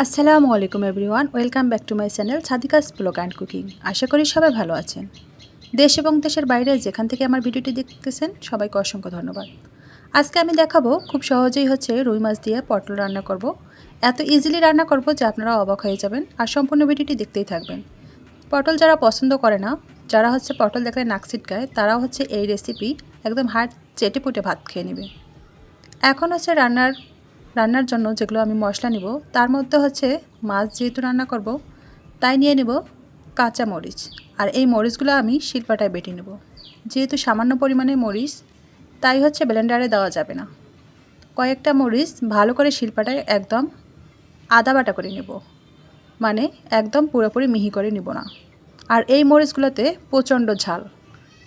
আসসালামু আলাইকুম everyone, welcome back to my channel Sadika's blog and cooking. আশা করি সবাই ভালো আছেন। দেশ এবং দেশের বাইরে যেখান থেকে আমার ভিডিওটি দেখতেছেন সবাইকে অসংখ্য ধন্যবাদ। আজকে আমি দেখাবো খুব সহজেই হচ্ছে রুই মাছ দিয়ে পটল রান্না করব। এত ইজিলি রান্না করব যে আপনারা অবাক হয়ে যাবেন, আর সম্পূর্ণ ভিডিওটি দেখতেই থাকবেন। পটল যারা পছন্দ করে না, যারা হচ্ছে পটল দেখলে নাক ছিটকায়, তারাও হচ্ছে এই রেসিপি একদম হাত চেটে পুটে ভাত খেয়ে নেবে। এখন হচ্ছে রান্নার জন্য যেগুলো আমি মশলা নিব, তার মধ্যে হচ্ছে মাছ যেহেতু রান্না করব তাই নিয়ে নেব কাঁচা মরিচ। আর এই মরিচগুলো আমি শিলপাটায় বেটে নেব। যেহেতু সামান্য পরিমাণে মরিচ, তাই হচ্ছে ব্লেন্ডারে দেওয়া যাবে না। কয়েকটা মরিচ ভালো করে শিলপাটায় একদম আদা বাটা করে নেব, মানে একদম পুরোপুরি মিহি করে নিব না। আর এই মরিচগুলোতে প্রচণ্ড ঝাল।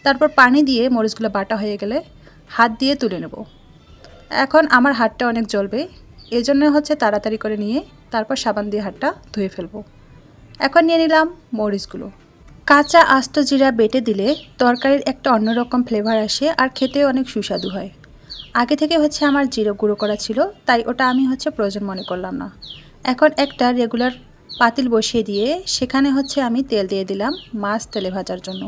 তারপর পানি দিয়ে মরিচগুলো বাটা হয়ে গেলে হাত দিয়ে তুলে নেব। এখন আমার হাতটা অনেক জ্বলবে, এজন্য হচ্ছে তাড়াতাড়ি করে নিয়ে তারপর সাবান দিয়ে হাতটা ধুয়ে ফেলবো। এখন নিয়ে নিলাম মরিচগুলো। কাঁচা আস্ত জিরা বেটে দিলে তরকারির একটা অন্যরকম ফ্লেভার আসে আর খেতেও অনেক সুস্বাদু হয়। আগে থেকে হচ্ছে আমার জিরা গুঁড়ো করা ছিল, তাই ওটা আমি হচ্ছে প্রয়োজন মনে করলাম না। এখন একটা রেগুলার পাতিল বসিয়ে দিয়ে সেখানে হচ্ছে আমি তেল দিয়ে দিলাম মাছ তেলে ভাজার জন্য।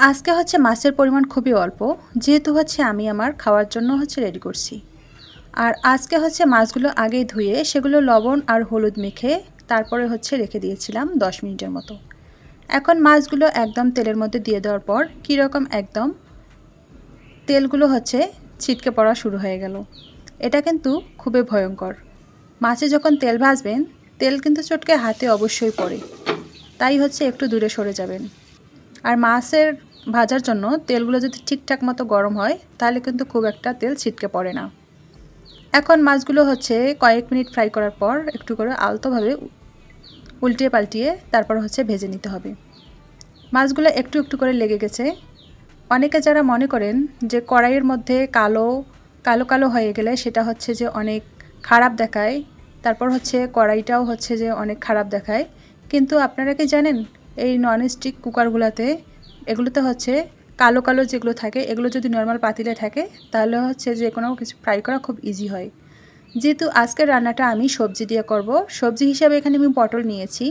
আজকে হচ্ছে মাছের পরিমাণ খুবই অল্প, যেহেতু হচ্ছে আমি আমার খাওয়ার জন্য হচ্ছে রেডি করছি। আর আজকে হচ্ছে মাছগুলো আগেই ধুয়ে সেগুলো লবণ আর হলুদ মেখে তারপরে হচ্ছে রেখে দিয়েছিলাম 10 মিনিটের মতো। এখন মাছগুলো একদম তেলের মধ্যে দিয়ে দেওয়ার পর কীরকম একদম তেলগুলো হচ্ছে ছিটকে পড়া শুরু হয়ে গেল। এটা কিন্তু খুবই ভয়ঙ্কর। মাছে যখন তেল ভাজবেন, তেল কিন্তু চটকে হাতে অবশ্যই পড়ে, তাই হচ্ছে একটু দূরে সরে যাবেন। আর মাছের ভাজার জন্য তেলগুলো যদি ঠিকঠাক মতো গরম হয়, তাহলে কিন্তু খুব একটা তেল ছিটকে পড়ে না। এখন মাছগুলো হচ্ছে কয়েক মিনিট ফ্রাই করার পর একটু করে আলতোভাবে উল্টিয়ে পাল্টিয়ে তারপর হচ্ছে ভেজে নিতে হবে। মাছগুলো একটু একটু করে লেগে গেছে। অনেকে যারা মনে করেন যে কড়াইয়ের মধ্যে কালো কালো কালো হয়ে গেলে সেটা হচ্ছে যে অনেক খারাপ দেখায়, তারপর হচ্ছে কড়াইটাও হচ্ছে যে অনেক খারাপ দেখায়, কিন্তু আপনারা কি জানেন এই ননস্টিক কুকারগুলোতে এগুলোতে হচ্ছে কালো কালো যেগুলো থাকে, এগুলো যদি নর্মাল পাতিলে থাকে তাহলে হচ্ছে যে কোনো কিছু ফ্রাই করা খুব ইজি হয়। যেহেতু আজকের রান্নাটা আমি সবজি দিয়ে করব, সবজি হিসাবে এখানে আমি পটল নিয়েছি।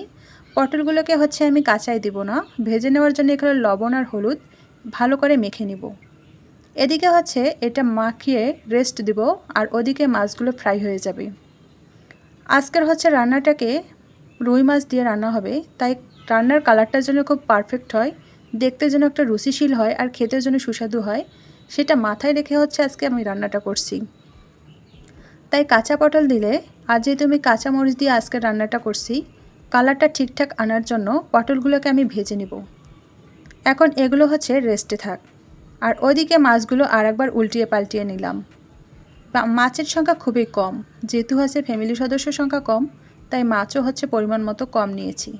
পটলগুলোকে হচ্ছে আমি কাঁচাই দিব না, ভেজে নেওয়ার জন্য এখানে লবণ আর হলুদ ভালো করে মেখে নিব। এদিকে হচ্ছে এটা মাখিয়ে রেস্ট দিব, আর ওদিকে মাছগুলো ফ্রাই হয়ে যাবে। আজকের হচ্ছে রান্নাটাকে রুই মাছ দিয়ে রান্না হবে, তাই রান্নার কালারটার জন্য খুব পারফেক্ট হয়, দেখতে যেন একটা রুচিশীল হয় আর খেতে যেন সুস্বাদু হয়, সেটা মাথায় রেখে হচ্ছে আজকে আমি রান্নাটা করছি। তাই কাঁচা পটল দিলে, আর যেহেতু আমি কাঁচা মরিচ দিয়ে আজকে রান্নাটা করছি, কালারটা ঠিকঠাক আনার জন্য পটলগুলোকে আমি ভেজে নিব। এখন এগুলো হচ্ছে রেস্টে থাক, আর ওইদিকে মাছগুলো আর একবার উল্টিয়ে পাল্টিয়ে নিলাম। মাছের সংখ্যা খুবই কম, যেহেতু হচ্ছে ফ্যামিলি সদস্যর সংখ্যা কম, তাই মাছও হচ্ছে পরিমাণ মতো কম নিয়েছি।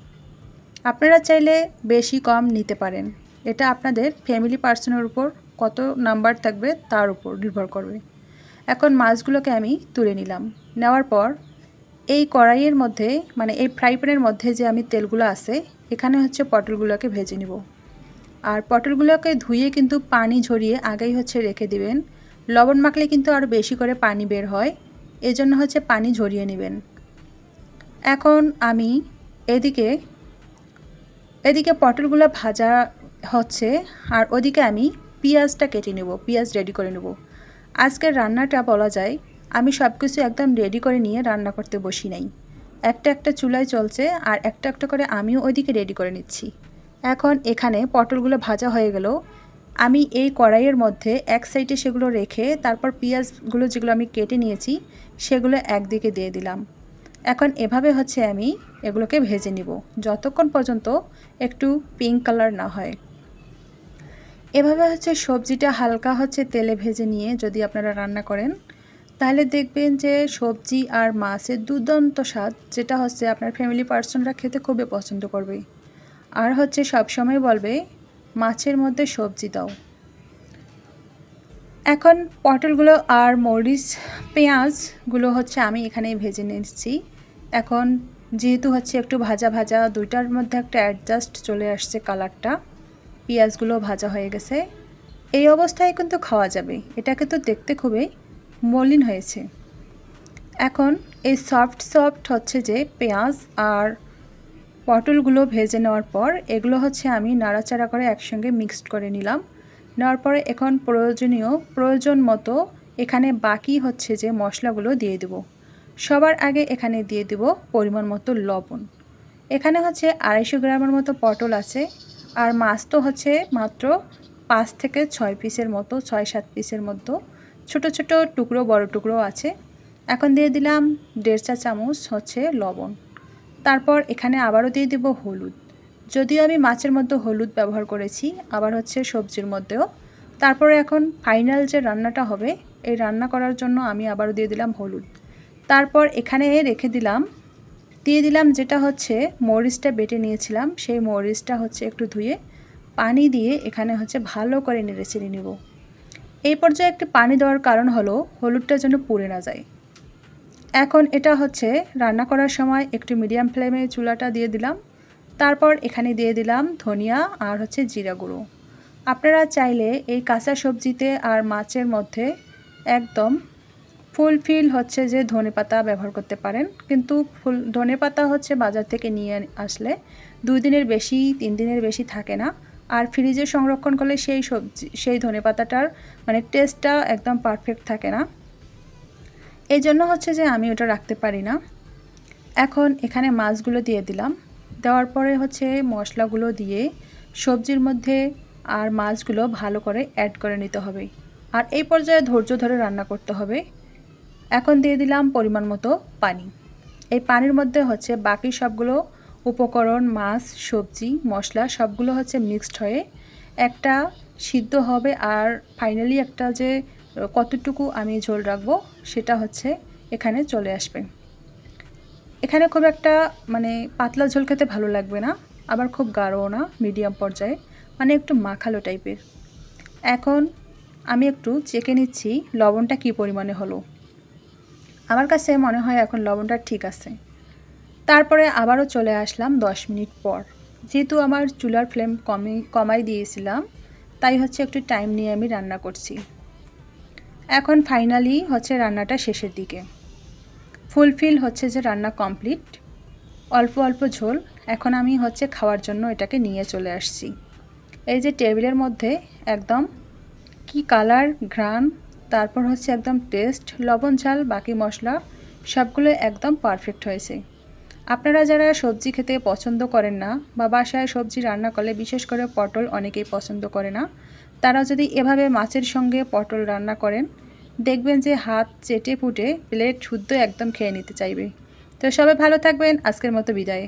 আপনারা চাইলে বেশি কম নিতে পারেন, এটা আপনাদের ফ্যামিলি পার্সনের উপর কত নাম্বার থাকবে তার উপর নির্ভর করবে। এখন মাছগুলোকে আমি তুলে নিলাম। নেওয়ার পর এই কড়াইয়ের মধ্যে, মানে এই ফ্রাই প্যানের মধ্যে যে আমি তেলগুলো আছে, এখানে হচ্ছে পটলগুলোকে ভেজে নিব। আর পটলগুলোকে ধুয়ে কিন্তু পানি ঝরিয়ে আগেই হচ্ছে রেখে দিবেন। লবণ মাখলে কিন্তু আরও বেশি করে পানি বের হয়, এজন্য হচ্ছে পানি ঝরিয়ে নেবেন। এখন আমি এদিকে পটলগুলো ভাজা হচ্ছে, আর ওদিকে আমি পেঁয়াজটা কেটে নেব, পেঁয়াজ রেডি করে নেব। আজকের রান্নাটা বলা যায় আমি সব কিছু একদম রেডি করে নিয়ে রান্না করতে বসি নাই, একটা একটা চুলায় চলছে আর একটা একটা করে আমিও ওইদিকে রেডি করে নিচ্ছি। এখন এখানে পটলগুলো ভাজা হয়ে গেল, আমি এই কড়াইয়ের মধ্যে এক সাইডে সেগুলো রেখে তারপর পেঁয়াজগুলো যেগুলো আমি কেটে নিয়েছি সেগুলো একদিকে দিয়ে দিলাম। এখন এভাবে হচ্ছে আমি এগুলোকে ভেজে নিব যতক্ষণ পর্যন্ত একটু পিঙ্ক কালার না হয়। এভাবে হচ্ছে সবজিটা হালকা হচ্ছে তেলে ভেজে নিয়ে যদি আপনারা রান্না করেন, তাহলে দেখবেন যে সবজি আর মাছের দুর্দান্ত স্বাদ, যেটা হচ্ছে আপনার ফ্যামিলি পার্সনরা খেতে খুবই পছন্দ করবে, আর হচ্ছে সবসময় বলবে মাছের মধ্যে সবজি দাও। এখন পটলগুলো আর মরিচ পেঁয়াজগুলো হচ্ছে আমি এখানে ভেজে নিচ্ছি। এখন যেহেতু হচ্ছে একটু ভাজা ভাজা, দুইটার মধ্যে একটা অ্যাডজাস্ট চলে আসছে কালারটা, পেঁয়াজগুলো ভাজা হয়ে গেছে। এই অবস্থায় কিন্তু খাওয়া যাবে, এটা কিন্তু দেখতে খুবই মলিন হয়েছে। এখন এই সফট হচ্ছে যে পেঁয়াজ আর পটলগুলো ভেজে নেওয়ার পর এগুলো হচ্ছে আমি নাড়াচাড়া করে একসঙ্গে মিক্সড করে নিলাম। নেওয়ার পরে এখন প্রয়োজন মতো এখানে বাকি হচ্ছে যে মশলাগুলো দিয়ে দেব। সবার আগে এখানে দিয়ে দেব পরিমাণ মতো লবণ। এখানে হচ্ছে 250 গ্রামের মতো পটল আছে, আর মাছ তো হচ্ছে মাত্র 5 থেকে 6 পিসের মতো, 6-7 পিসের মতো ছোট ছোট টুকরো বড় টুকরো আছে। এখন দিয়ে দিলাম 1.5 চা চামচ হচ্ছে লবণ। তারপর এখানে আবারও দিয়ে দেব হলুদ। যদিও আমি মাছের মধ্যে হলুদ ব্যবহার করেছি, আবার হচ্ছে সবজির মধ্যেও। তারপরে এখন ফাইনাল যে রান্নাটা হবে, এই রান্না করার জন্য আমি আবারও দিয়ে দিলাম হলুদ। তারপর এখানে দিয়ে দিলাম যেটা হচ্ছে মরিচটা বেটে নিয়েছিলাম, সেই মরিচটা হচ্ছে একটু ধুয়ে পানি দিয়ে এখানে হচ্ছে ভালো করে নেড়েচেড়ে নেব। এই পর্যায়ে একটু পানি দেওয়ার কারণ হলো হলুদটা যেন পুড়ে না যায়। এখন এটা হচ্ছে রান্না করার সময় একটু মিডিয়াম ফ্লেমে চুলাটা দিয়ে দিলাম। তারপর এখানে দিয়ে দিলাম ধনিয়া আর হচ্ছে জিরা গুঁড়ো। আপনারা চাইলে এই কাঁচা সবজিতে আর মাছের মধ্যে একদম ফুলফিল হচ্ছে যে ধনেপাতা ব্যবহার করতে পারেন, কিন্তু ধনেপাতা হচ্ছে বাজার থেকে নিয়ে আসলে 2 দিনের বেশি 3 দিনের বেশি থাকে না, আর ফ্রিজে সংরক্ষণ করলে সেই ধনেপাতাটার মানে টেস্টটা একদম পারফেক্ট থাকে না। এই জন্য হচ্ছে যে আমি ওটা রাখতে পারি না। এখন এখানে মাছগুলো দিয়ে দিলাম। দেওয়ার পরে হচ্ছে মশলাগুলো দিয়ে সবজির মধ্যে আর মাছগুলো ভালো করে অ্যাড করে নিতে হবে, আর এই পর্যায়ে ধৈর্য ধরে রান্না করতে হবে। এখন দিয়ে দিলাম পরিমাণ মতো পানি। এই পানির মধ্যে হচ্ছে বাকি সবগুলো উপকরণ, মাছ, সবজি, মশলা সবগুলো হচ্ছে মিক্সড হয়ে একটা সিদ্ধ হবে, আর ফাইনালি একটা যে কতটুকু আমি ঝোল রাখবো সেটা হচ্ছে এখানে চলে আসবে। এখানে খুব একটা মানে পাতলা ঝোল খেতে ভালো লাগবে না, আবার খুব গাঢ়ও না, মিডিয়াম পর্যায়ে, মানে একটু মাখালো টাইপের। এখন আমি একটু চেখে নিচ্ছি লবণটা কী পরিমাণে হলো। আমার কাছে মনে হয় এখন লবণটা ঠিক আছে। তারপরে আবারও চলে আসলাম 10 মিনিট পর। যেহেতু আমার চুলার ফ্লেম কমাই দিয়েছিলাম, তাই হচ্ছে একটু টাইম নিয়ে আমি রান্না করছি। এখন ফাইনালি হচ্ছে রান্নাটা শেষের দিকে, ফুলফিল হচ্ছে যে রান্না কমপ্লিট। অল্প অল্প ঝোল। এখন আমি হচ্ছে খাওয়ার জন্য এটাকে নিয়ে চলে আসছি। এই যে টেবিলের মধ্যে একদম কি কালার, ঘ্রাণ, তারপর হচ্ছে একদম টেস্ট, লবণ ঝাল বাকি মশলা সবগুলো একদম পারফেক্ট হয়েছে। আপনারা যারা সবজি খেতে পছন্দ করেন না, বা বাসায় সবজি রান্না করলে বিশেষ করে পটল অনেকেই পছন্দ করে না, তারা যদি এভাবে মাছের সঙ্গে পটল রান্না করেন, দেখবেন যে হাত চেটে পুটে প্লেট শুদ্ধ একদম খেয়ে নিতে চাইবে। তো সবাই ভালো থাকবেন, আজকের মতো বিদায়।